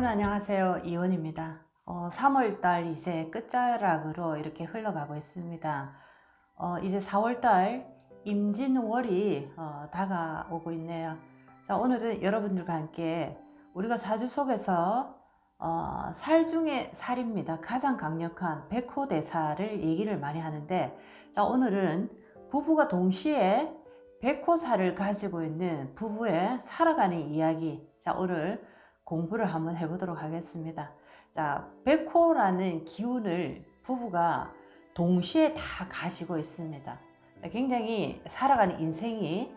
여러분 안녕하세요. 이원입니다. 3월달 이제 끝자락으로 이렇게 흘러가고 있습니다. 이제 4월달 임진월이 다가오고 있네요. 자, 오늘은 여러분들과 함께 우리가 사주 속에서 살 중에 살입니다. 가장 강력한 백호대사를 얘기를 많이 하는데, 자, 오늘은 부부가 동시에 백호살을 가지고 있는 부부의 살아가는 이야기. 자, 오늘 공부를 한번 해보도록 하겠습니다. 자, 백호라는 기운을 부부가 동시에 다 가지고 있습니다. 자, 굉장히 살아가는 인생이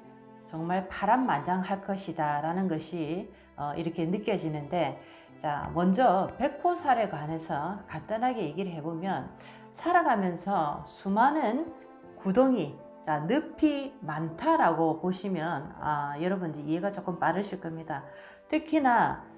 정말 파란만장할 것이다 라는 것이 이렇게 느껴지는데, 자, 먼저 백호살에 관해서 간단하게 얘기를 해보면, 살아가면서 수많은 구덩이, 자, 늪이 많다라고 보시면 여러분들 이해가 조금 빠르실 겁니다. 특히나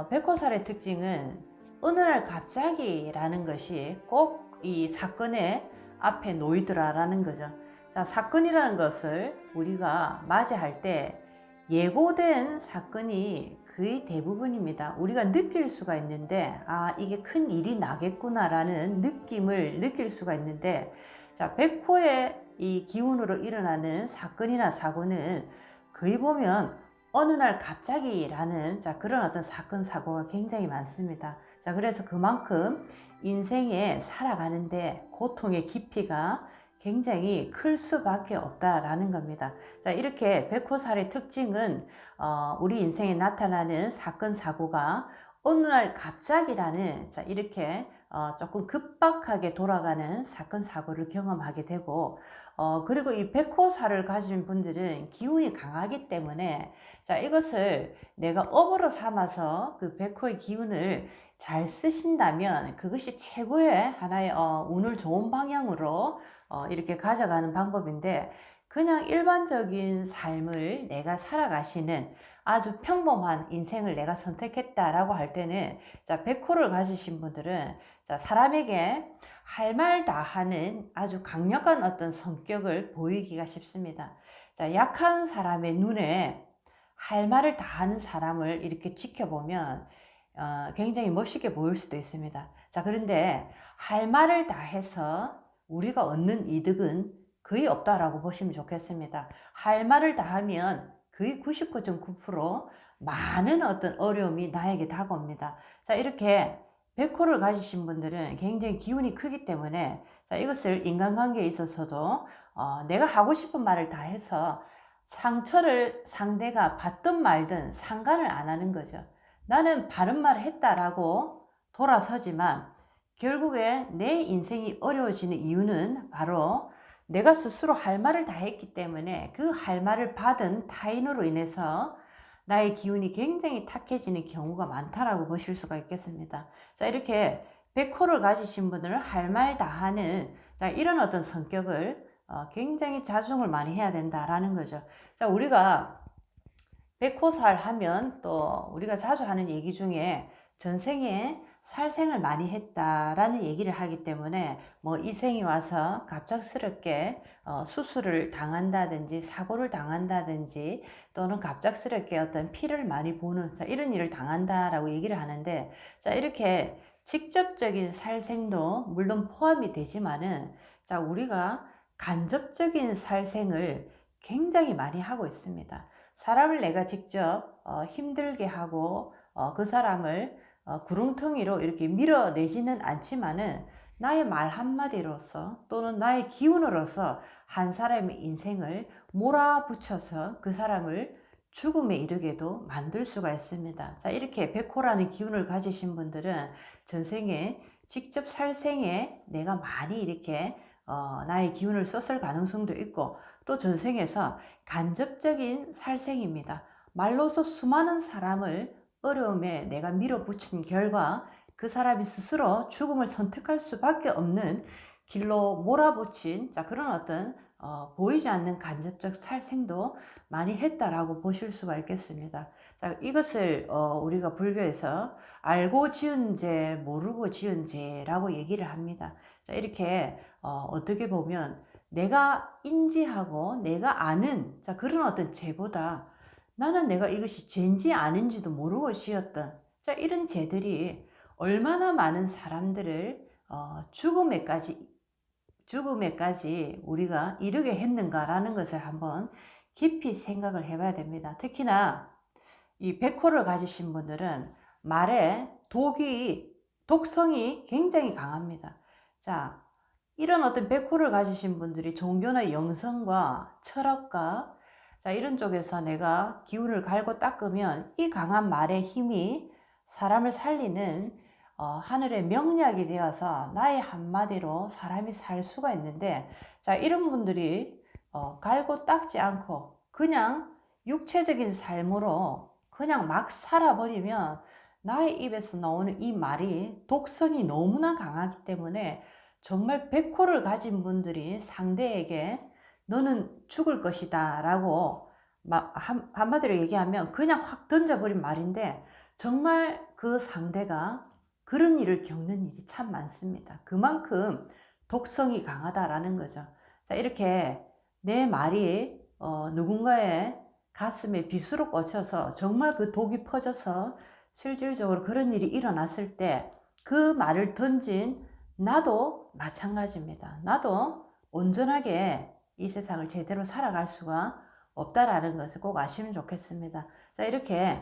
백호살의 특징은 어느 날 갑자기 라는 것이 꼭 이 사건의 앞에 놓이더라라는 거죠. 자, 사건이라는 것을 우리가 맞이할 때 예고된 사건이 거의 대부분입니다. 우리가 느낄 수가 있는데, 이게 큰 일이 나겠구나 라는 느낌을 느낄 수가 있는데, 자, 백호의 이 기운으로 일어나는 사건이나 사고는 거의 보면 어느 날 갑자기 라는, 자, 그런 어떤 사건 사고가 굉장히 많습니다. 자, 그래서 그만큼 인생에 살아가는데 고통의 깊이가 굉장히 클 수밖에 없다라는 겁니다. 자, 이렇게 백호살의 특징은 우리 인생에 나타나는 사건 사고가 어느 날 갑자기라는, 자, 이렇게 조금 급박하게 돌아가는 사건 사고를 경험하게 되고, 그리고 이 백호살을 가진 분들은 기운이 강하기 때문에, 자, 이것을 내가 업으로 삼아서 그 백호의 기운을 잘 쓰신다면 그것이 최고의 하나의 운을 좋은 방향으로 이렇게 가져가는 방법인데, 그냥 일반적인 삶을 내가 살아가시는 아주 평범한 인생을 내가 선택했다라고 할 때는, 자, 백호를 가지신 분들은, 자, 사람에게 할 말 다 하는 아주 강력한 어떤 성격을 보이기가 쉽습니다. 자, 약한 사람의 눈에 할 말을 다 하는 사람을 이렇게 지켜보면 굉장히 멋있게 보일 수도 있습니다. 자, 그런데 할 말을 다 해서 우리가 얻는 이득은 거의 없다라고 보시면 좋겠습니다. 할 말을 다 하면 거의 99.9% 많은 어떤 어려움이 나에게 다가옵니다. 자, 이렇게 백호를 가지신 분들은 굉장히 기운이 크기 때문에, 자, 이것을 인간관계에 있어서도 내가 하고 싶은 말을 다 해서 상처를 상대가 받든 말든 상관을 안 하는 거죠. 나는 바른 말을 했다라고 돌아서지만 결국에 내 인생이 어려워지는 이유는 바로 내가 스스로 할 말을 다 했기 때문에, 그 할 말을 받은 타인으로 인해서 나의 기운이 굉장히 탁해지는 경우가 많다라고 보실 수가 있겠습니다. 자, 이렇게 백호를 가지신 분들은 할 말 다 하는, 자, 이런 어떤 성격을 굉장히 자중을 많이 해야 된다라는 거죠. 자, 우리가 백호살 하면 또 우리가 자주 하는 얘기 중에 전생에 살생을 많이 했다라는 얘기를 하기 때문에, 뭐 이 생이 와서 갑작스럽게 수술을 당한다든지 사고를 당한다든지, 또는 갑작스럽게 어떤 피를 많이 보는, 자, 이런 일을 당한다라고 얘기를 하는데, 자, 이렇게 직접적인 살생도 물론 포함이 되지만은, 자, 우리가 간접적인 살생을 굉장히 많이 하고 있습니다. 사람을 내가 직접 힘들게 하고 그 사람을 구렁텅이로 이렇게 밀어내지는 않지만은, 나의 말 한마디로서 또는 나의 기운으로서 한 사람의 인생을 몰아붙여서 그 사람을 죽음에 이르게도 만들 수가 있습니다. 자, 이렇게 백호라는 기운을 가지신 분들은 전생에 직접 살생에 내가 많이 이렇게 나의 기운을 썼을 가능성도 있고, 또 전생에서 간접적인 살생입니다. 말로서 수많은 사람을 어려움에 내가 밀어붙인 결과 그 사람이 스스로 죽음을 선택할 수밖에 없는 길로 몰아붙인, 자, 그런 어떤 보이지 않는 간접적 살생도 많이 했다라고 보실 수가 있겠습니다. 자, 이것을 우리가 불교에서 알고 지은 죄, 모르고 지은 죄라고 얘기를 합니다. 자, 이렇게 어떻게 보면 내가 인지하고 내가 아는, 자, 그런 어떤 죄보다 나는 내가 이것이 죄인지 아닌지도 모르고 지었던, 자, 이런 죄들이 얼마나 많은 사람들을 죽음에까지 우리가 이르게 했는가라는 것을 한번 깊이 생각을 해봐야 됩니다. 특히나 이 백호를 가지신 분들은 말에 독성이 굉장히 강합니다. 자, 이런 어떤 백호를 가지신 분들이 종교나 영성과 철학과 자, 이런 쪽에서 내가 기운을 갈고 닦으면 이 강한 말의 힘이 사람을 살리는 하늘의 명약이 되어서 나의 한마디로 사람이 살 수가 있는데, 자, 이런 분들이 갈고 닦지 않고 그냥 육체적인 삶으로 그냥 막 살아버리면 나의 입에서 나오는 이 말이 독성이 너무나 강하기 때문에 정말 백호를 가진 분들이 상대에게 너는 죽을 것이다 라고 한마디로 얘기하면 그냥 확 던져버린 말인데, 정말 그 상대가 그런 일을 겪는 일이 참 많습니다. 그만큼 독성이 강하다라는 거죠. 자, 이렇게 내 말이 누군가의 가슴에 비수로 꽂혀서 정말 그 독이 퍼져서 실질적으로 그런 일이 일어났을 때 그 말을 던진 나도 마찬가지입니다. 나도 온전하게 이 세상을 제대로 살아갈 수가 없다라는 것을 꼭 아시면 좋겠습니다. 자, 이렇게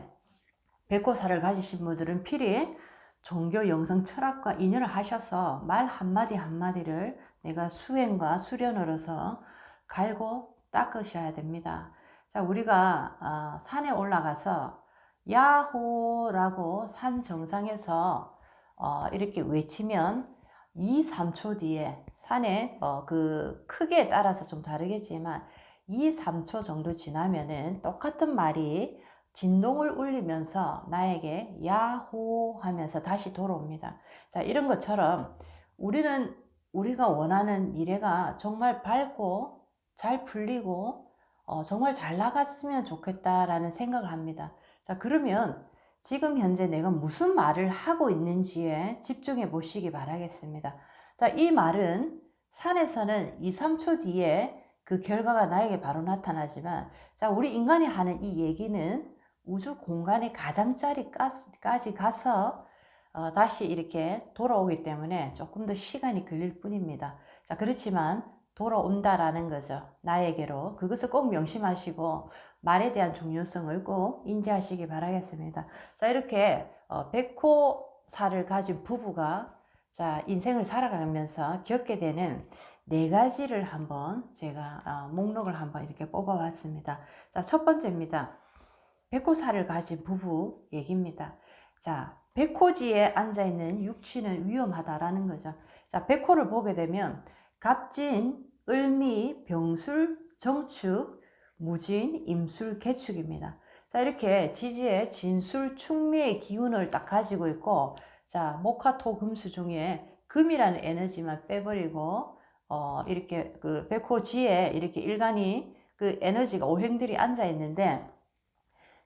백호사를 가지신 분들은 필히 종교, 영성, 철학과 인연을 하셔서 말 한마디 한마디를 내가 수행과 수련으로서 갈고 닦으셔야 됩니다. 자, 우리가 산에 올라가서 야호라고 산 정상에서 이렇게 외치면 2, 3초 뒤에 산의 그 크기에 따라서 좀 다르겠지만 2, 3초 정도 지나면은 똑같은 말이 진동을 울리면서 나에게 야호 하면서 다시 돌아옵니다. 자, 이런 것처럼 우리가 원하는 미래가 정말 밝고 잘 풀리고 정말 잘 나갔으면 좋겠다라는 생각을 합니다. 자, 그러면 지금 현재 내가 무슨 말을 하고 있는지에 집중해 보시기 바라겠습니다. 자, 이 말은 산에서는 2, 3초 뒤에 그 결과가 나에게 바로 나타나지만, 자, 우리 인간이 하는 이 얘기는 우주 공간의 가장자리까지 가서 다시 이렇게 돌아오기 때문에 조금 더 시간이 걸릴 뿐입니다. 자, 그렇지만 돌아온다라는 거죠. 나에게로. 그것을 꼭 명심하시고 말에 대한 중요성을 꼭 인지하시기 바라겠습니다. 자, 이렇게 백호사를 가진 부부가 자, 인생을 살아가면서 겪게 되는 4가지를 한번 제가 목록을 한번 이렇게 뽑아봤습니다. 자, 첫 번째입니다. 백호사를 가진 부부 얘기입니다. 자, 백호지에 앉아있는 육치는 위험하다라는 거죠. 자, 백호를 보게 되면 갑진, 을미, 병술, 정축, 무진, 임술, 개축입니다. 자, 이렇게 지지의 진술, 충미의 기운을 딱 가지고 있고, 자, 목화토, 금수 중에 금이라는 에너지만 빼버리고, 이렇게 그 백호지에 이렇게 일간이 그 에너지가 오행들이 앉아 있는데,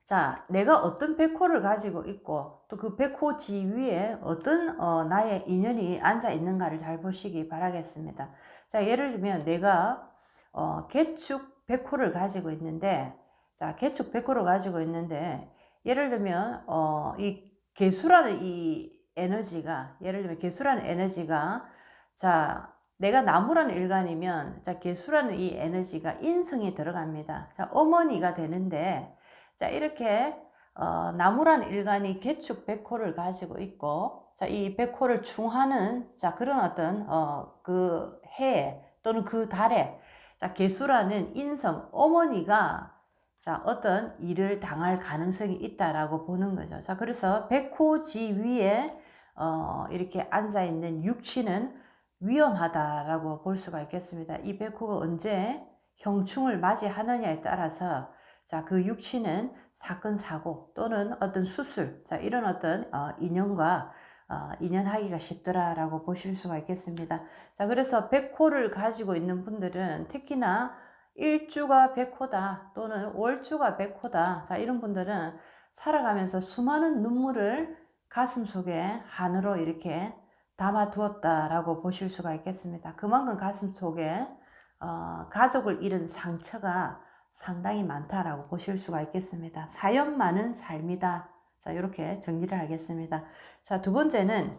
자, 내가 어떤 백호를 가지고 있고 또 그 백호지 위에 어떤 나의 인연이 앉아 있는가를 잘 보시기 바라겠습니다. 자, 예를 들면 내가 개축 백호를 가지고 있는데, 자, 개축 백호를 가지고 있는데 예를 들면 이 개수라는 이 에너지가, 예를 들면 개수라는 에너지가, 자, 내가 나무라는 일간이면 자, 개수라는 이 에너지가 인성에 들어갑니다. 자, 어머니가 되는데, 자, 이렇게 나무란 일간이 개축 백호를 가지고 있고, 자, 이 백호를 충하는 자, 그런 어떤 그 해 또는 그 달에, 자, 개수라는 인성 어머니가 자, 어떤 일을 당할 가능성이 있다라고 보는 거죠. 자, 그래서 백호지 위에 이렇게 앉아 있는 육치는 위험하다라고 볼 수가 있겠습니다. 이 백호가 언제 형충을 맞이하느냐에 따라서 자, 그 육치는 사건, 사고 또는 어떤 수술, 자, 이런 어떤 인연과 인연하기가 쉽더라라고 보실 수가 있겠습니다. 자, 그래서 백호를 가지고 있는 분들은 특히나 일주가 백호다 또는 월주가 백호다, 자, 이런 분들은 살아가면서 수많은 눈물을 가슴 속에 한으로 이렇게 담아 두었다라고 보실 수가 있겠습니다. 그만큼 가슴 속에 가족을 잃은 상처가 상당히 많다라고 보실 수가 있겠습니다. 사연 많은 삶이다. 자, 자, 이렇게 정리를 하겠습니다. 자, 두 번째는,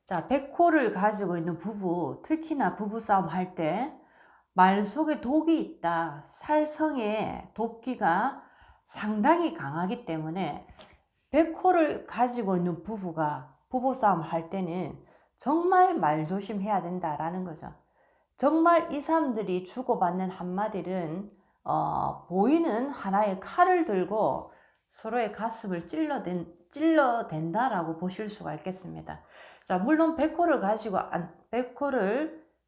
자, 백호를 가지고 있는 부부, 특히나 부부싸움 할 때 말 속에 독이 있다. 살성에 독기가 상당히 강하기 때문에 백호를 가지고 있는 부부가 부부싸움 할 때는 정말 말조심해야 된다라는 거죠. 정말 이 사람들이 주고받는 한마디는 보이는 하나의 칼을 들고 서로의 가슴을 찔러댄다라고 보실 수가 있겠습니다. 자, 물론 백호를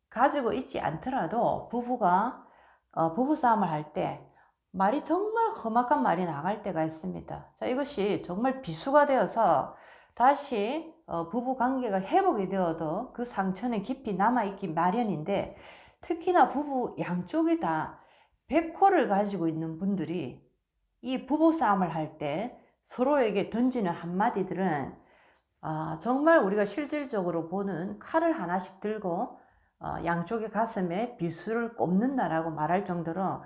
가지고 있지 않더라도 부부가 부부싸움을 할 때 말이 정말 험악한 말이 나갈 때가 있습니다. 자, 이것이 정말 비수가 되어서 다시 부부 관계가 회복이 되어도 그 상처는 깊이 남아있기 마련인데, 특히나 부부 양쪽이 다 백호를 가지고 있는 분들이 이 부부싸움을 할 때 서로에게 던지는 한마디들은 정말 우리가 실질적으로 보는 칼을 하나씩 들고 양쪽의 가슴에 비수를 꼽는다라고 말할 정도로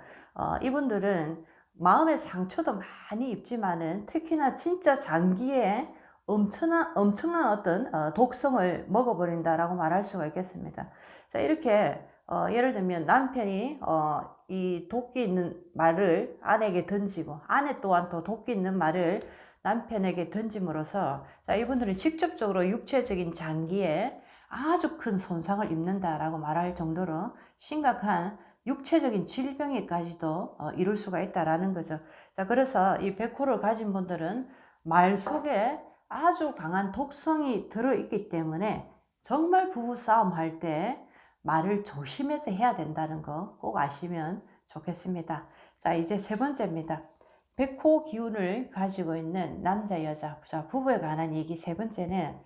이분들은 마음의 상처도 많이 입지만은 특히나 진짜 장기에 엄청난 어떤 독성을 먹어버린다라고 말할 수가 있겠습니다. 자, 이렇게 예를 들면 남편이 이 도끼 있는 말을 아내에게 던지고, 아내 또한 또 도끼 있는 말을 남편에게 던짐으로써, 자, 이분들은 직접적으로 육체적인 장기에 아주 큰 손상을 입는다라고 말할 정도로 심각한 육체적인 질병에까지도 이룰 수가 있다라는 거죠. 자, 그래서 이 백호를 가진 분들은 말 속에 아주 강한 독성이 들어있기 때문에 정말 부부싸움 할 때 말을 조심해서 해야 된다는 거 꼭 아시면 좋겠습니다. 자, 이제 세 번째입니다. 백호 기운을 가지고 있는 남자, 여자, 부부에 관한 얘기 세 번째는,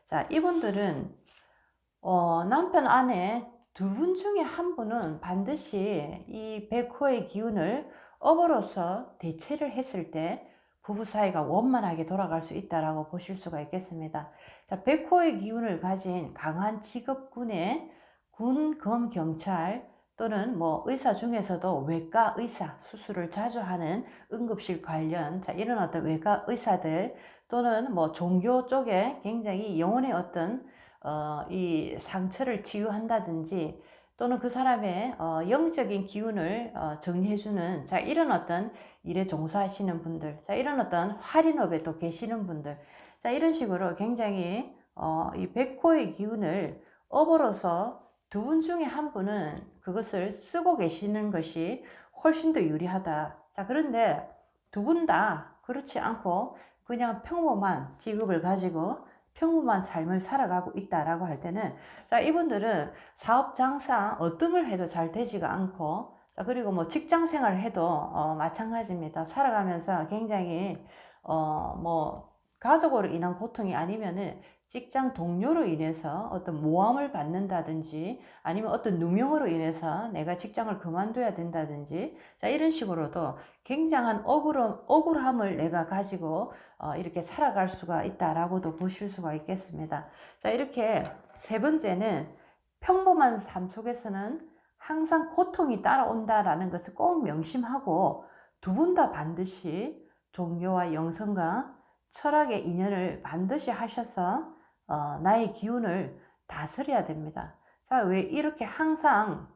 자, 이분들은 남편, 아내 두 분 중에 한 분은 반드시 이 백호의 기운을 업으로서 대체를 했을 때 부부 사이가 원만하게 돌아갈 수 있다라고 보실 수가 있겠습니다. 자, 백호의 기운을 가진 강한 직업군의 군, 검, 경찰 또는 뭐 의사 중에서도 외과 의사, 수술을 자주 하는 응급실 관련, 자, 이런 어떤 외과 의사들 또는 뭐 종교 쪽에 굉장히 영혼의 어떤 이 상처를 치유한다든지 또는 그 사람의 영적인 기운을 정리해주는, 자, 이런 어떤 일에 종사하시는 분들, 자, 이런 어떤 할인업에 또 계시는 분들, 자, 이런 식으로 굉장히 이 백호의 기운을 업으로서 두 분 중에 한 분은 그것을 쓰고 계시는 것이 훨씬 더 유리하다. 자, 그런데 두 분 다 그렇지 않고 그냥 평범한 직업을 가지고 평범한 삶을 살아가고 있다라고 할 때는, 자, 이분들은 사업 장사 어떤 걸 해도 잘 되지가 않고, 자, 그리고 뭐 직장 생활을 해도 마찬가지입니다. 살아가면서 굉장히 뭐 가족으로 인한 고통이 아니면은 직장 동료로 인해서 어떤 모함을 받는다든지 아니면 어떤 누명으로 인해서 내가 직장을 그만둬야 된다든지, 자, 이런 식으로도 굉장한 억울함을 내가 가지고 이렇게 살아갈 수가 있다라고도 보실 수가 있겠습니다. 자, 이렇게 세 번째는 평범한 삶 속에서는 항상 고통이 따라온다라는 것을 꼭 명심하고, 두 분 다 반드시 종교와 영성과 철학의 인연을 반드시 하셔서 나의 기운을 다스려야 됩니다. 자, 왜 이렇게 항상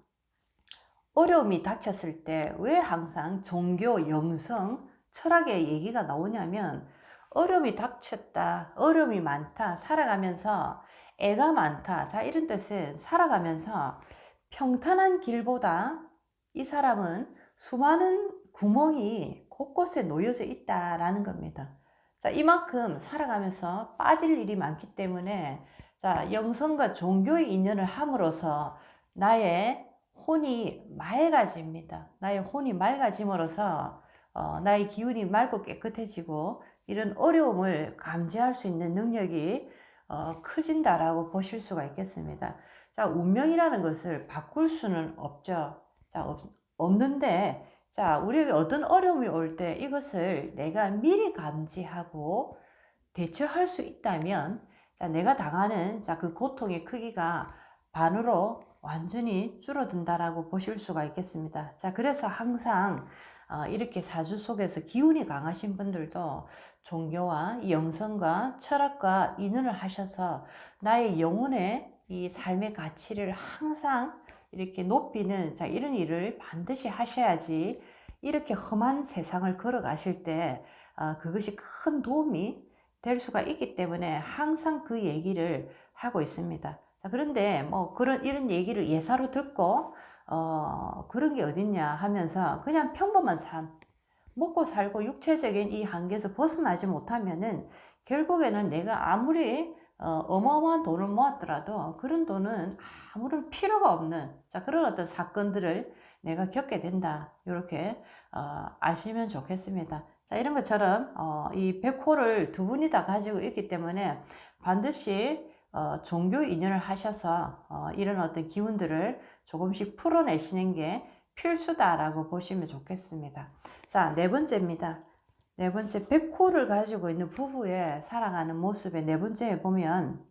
어려움이 닥쳤을 때 왜 항상 종교, 영성, 철학의 얘기가 나오냐면, 어려움이 닥쳤다, 어려움이 많다, 살아가면서 애가 많다, 자, 이런 뜻은 살아가면서 평탄한 길보다 이 사람은 수많은 구멍이 곳곳에 놓여져 있다라는 겁니다. 자, 이만큼 살아가면서 빠질 일이 많기 때문에, 자, 영성과 종교의 인연을 함으로써 나의 혼이 맑아집니다. 나의 혼이 맑아짐으로써 나의 기운이 맑고 깨끗해지고 이런 어려움을 감지할 수 있는 능력이 커진다라고 보실 수가 있겠습니다. 자, 운명이라는 것을 바꿀 수는 없죠. 자, 없는데, 자, 우리에게 어떤 어려움이 올 때 이것을 내가 미리 감지하고 대처할 수 있다면, 자, 내가 당하는, 자, 그 고통의 크기가 반으로 완전히 줄어든다라고 보실 수가 있겠습니다. 자, 그래서 항상 이렇게 사주 속에서 기운이 강하신 분들도 종교와 영성과 철학과 인연을 하셔서 나의 영혼의 이 삶의 가치를 항상 이렇게 높이는 이런 일을 반드시 하셔야지 이렇게 험한 세상을 걸어가실 때 그것이 큰 도움이 될 수가 있기 때문에 항상 그 얘기를 하고 있습니다. 그런데 뭐 이런 얘기를 예사로 듣고 그런 게 어딨냐 하면서 그냥 평범한 삶, 먹고 살고 육체적인 이 한계에서 벗어나지 못하면은 결국에는 내가 아무리 어마어마한 돈을 모았더라도 그런 돈은 아무런 필요가 없는 그런 어떤 사건들을 내가 겪게 된다. 이렇게 아시면 좋겠습니다. 이런 것처럼 이 백호를 두 분이 다 가지고 있기 때문에 반드시 종교 인연을 하셔서 이런 어떤 기운들을 조금씩 풀어내시는 게 필수다라고 보시면 좋겠습니다. 자, 네 번째입니다. 네 번째, 백호를 가지고 있는 부부의 살아가는 모습의 네 번째에 보면,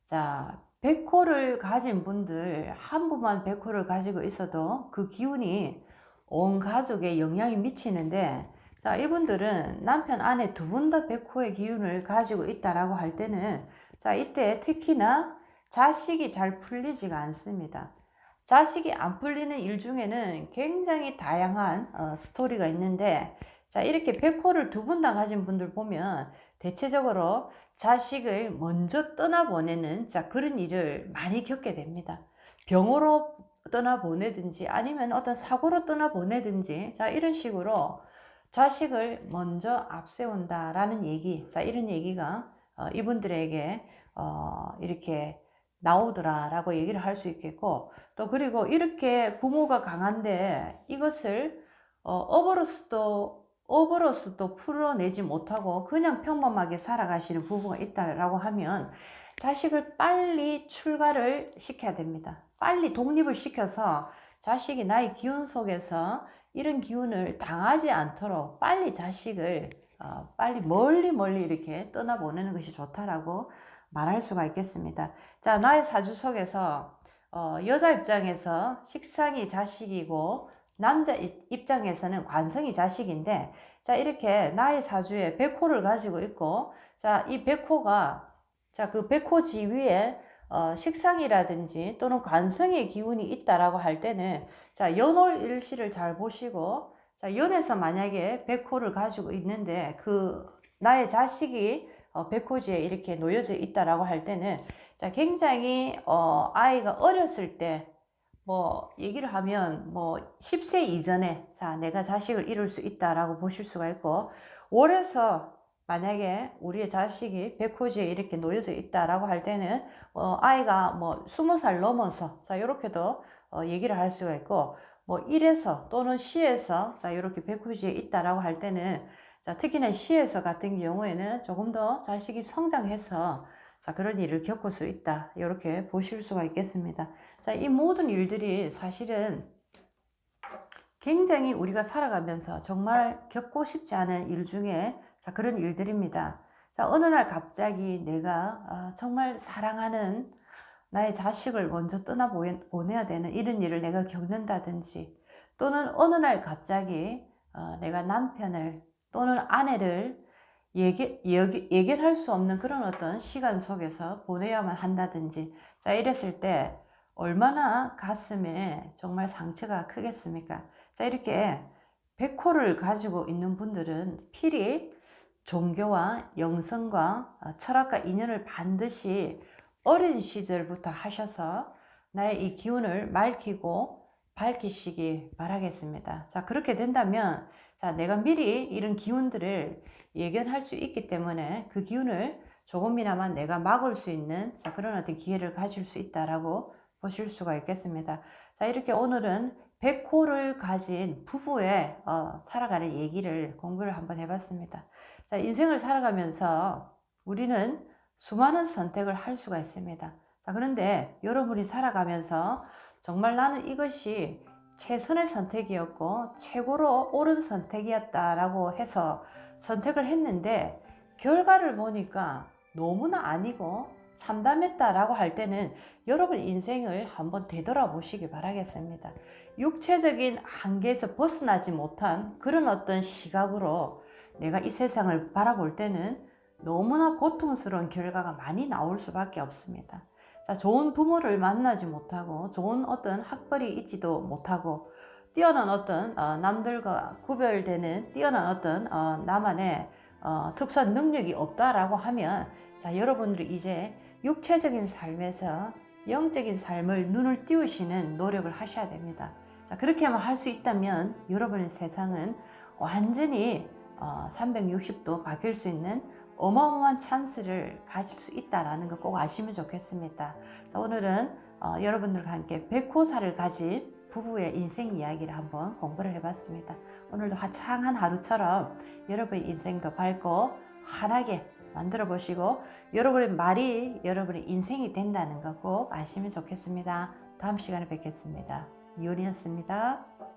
자, 백호를 가진 분들, 한 분만 백호를 가지고 있어도 그 기운이 온 가족에 영향이 미치는데, 자, 이분들은 남편, 아내 두 분 다 백호의 기운을 가지고 있다라고 할 때는, 자, 이때 특히나 자식이 잘 풀리지가 않습니다. 자식이 안 풀리는 일 중에는 굉장히 다양한 스토리가 있는데, 자, 이렇게 백호를 두 분 다 가진 분들 보면 대체적으로 자식을 먼저 떠나보내는 그런 일을 많이 겪게 됩니다. 병으로 떠나보내든지 아니면 어떤 사고로 떠나보내든지 이런 식으로 자식을 먼저 앞세운다라는 얘기, 이런 얘기가 이분들에게 이렇게 나오더라라고 얘기를 할 수 있겠고, 또 그리고 이렇게 부모가 강한데 이것을 업으로서도 풀어내지 못하고 그냥 평범하게 살아가시는 부부가 있다라고 하면 자식을 빨리 출가를 시켜야 됩니다. 빨리 독립을 시켜서 자식이 나의 기운 속에서 이런 기운을 당하지 않도록 빨리 자식을 빨리 멀리 이렇게 떠나보내는 것이 좋다라고 말할 수가 있겠습니다. 자, 나의 사주 속에서 여자 입장에서 식상이 자식이고 남자 입장에서는 관성이 자식인데, 자, 이렇게 나의 사주에 백호를 가지고 있고, 자, 이 백호가, 자, 그 백호 지위에 식상이라든지 또는 관성의 기운이 있다라고 할 때는, 자, 연월일시를 잘 보시고, 자, 연에서 만약에 백호를 가지고 있는데, 나의 자식이 백호지에 이렇게 놓여져 있다라고 할 때는, 자, 굉장히 아이가 어렸을 때 뭐 얘기를 하면 뭐 10세 이전에 자, 내가 자식을 이룰 수 있다라고 보실 수가 있고, 월에서 만약에 우리의 자식이 백호지에 이렇게 놓여져 있다라고 할 때는 아이가 뭐 20살 넘어서 자, 이렇게도 얘기를 할 수가 있고, 뭐 1에서 또는 시에서 자, 이렇게 백호지에 있다라고 할 때는, 자, 특히나 시에서 같은 경우에는 조금 더 자식이 성장해서 자, 그런 일을 겪을 수 있다. 이렇게 보실 수가 있겠습니다. 자, 이 모든 일들이 사실은 굉장히 우리가 살아가면서 정말 겪고 싶지 않은 일 중에 자, 그런 일들입니다. 자, 어느 날 갑자기 내가 정말 사랑하는 나의 자식을 먼저 떠나보내야 되는 이런 일을 내가 겪는다든지, 또는 어느 날 갑자기 내가 남편을 또는 아내를 예견할 수 없는 그런 어떤 시간 속에서 보내야만 한다든지, 자, 이랬을 때 얼마나 가슴에 정말 상처가 크겠습니까? 자, 이렇게 백호를 가지고 있는 분들은 필히 종교와 영성과 철학과 인연을 반드시 어린 시절부터 하셔서 나의 이 기운을 맑히고 밝히시기 바라겠습니다. 자, 그렇게 된다면, 자, 내가 미리 이런 기운들을 예견할 수 있기 때문에 그 기운을 조금이나마 내가 막을 수 있는 자, 그런 어떤 기회를 가질 수 있다라고 보실 수가 있겠습니다. 자, 이렇게 오늘은 백호를 가진 부부의 살아가는 얘기를 공부를 한번 해봤습니다. 자, 인생을 살아가면서 우리는 수많은 선택을 할 수가 있습니다. 자, 그런데 여러분이 살아가면서 정말 나는 이것이 최선의 선택이었고 최고로 옳은 선택이었다라고 해서 선택을 했는데 결과를 보니까 너무나 아니고 참담했다라고 할 때는 여러분 인생을 한번 되돌아보시기 바라겠습니다. 육체적인 한계에서 벗어나지 못한 그런 어떤 시각으로 내가 이 세상을 바라볼 때는 너무나 고통스러운 결과가 많이 나올 수밖에 없습니다. 자, 좋은 부모를 만나지 못하고 좋은 어떤 학벌이 있지도 못하고 뛰어난 어떤 남들과 구별되는 뛰어난 어떤 나만의 특수한 능력이 없다라고 하면, 자, 여러분들이 이제 육체적인 삶에서 영적인 삶을 눈을 띄우시는 노력을 하셔야 됩니다. 자, 그렇게만 할 수 있다면 여러분의 세상은 완전히 360도 바뀔 수 있는 어마어마한 찬스를 가질 수 있다는 거 꼭 아시면 좋겠습니다. 자, 오늘은 여러분들과 함께 백호사를 가진 부부의 인생 이야기를 한번 공부를 해봤습니다. 오늘도 화창한 하루처럼 여러분의 인생도 밝고 환하게 만들어 보시고 여러분의 말이 여러분의 인생이 된다는 거 꼭 아시면 좋겠습니다. 다음 시간에 뵙겠습니다. 이효리였습니다.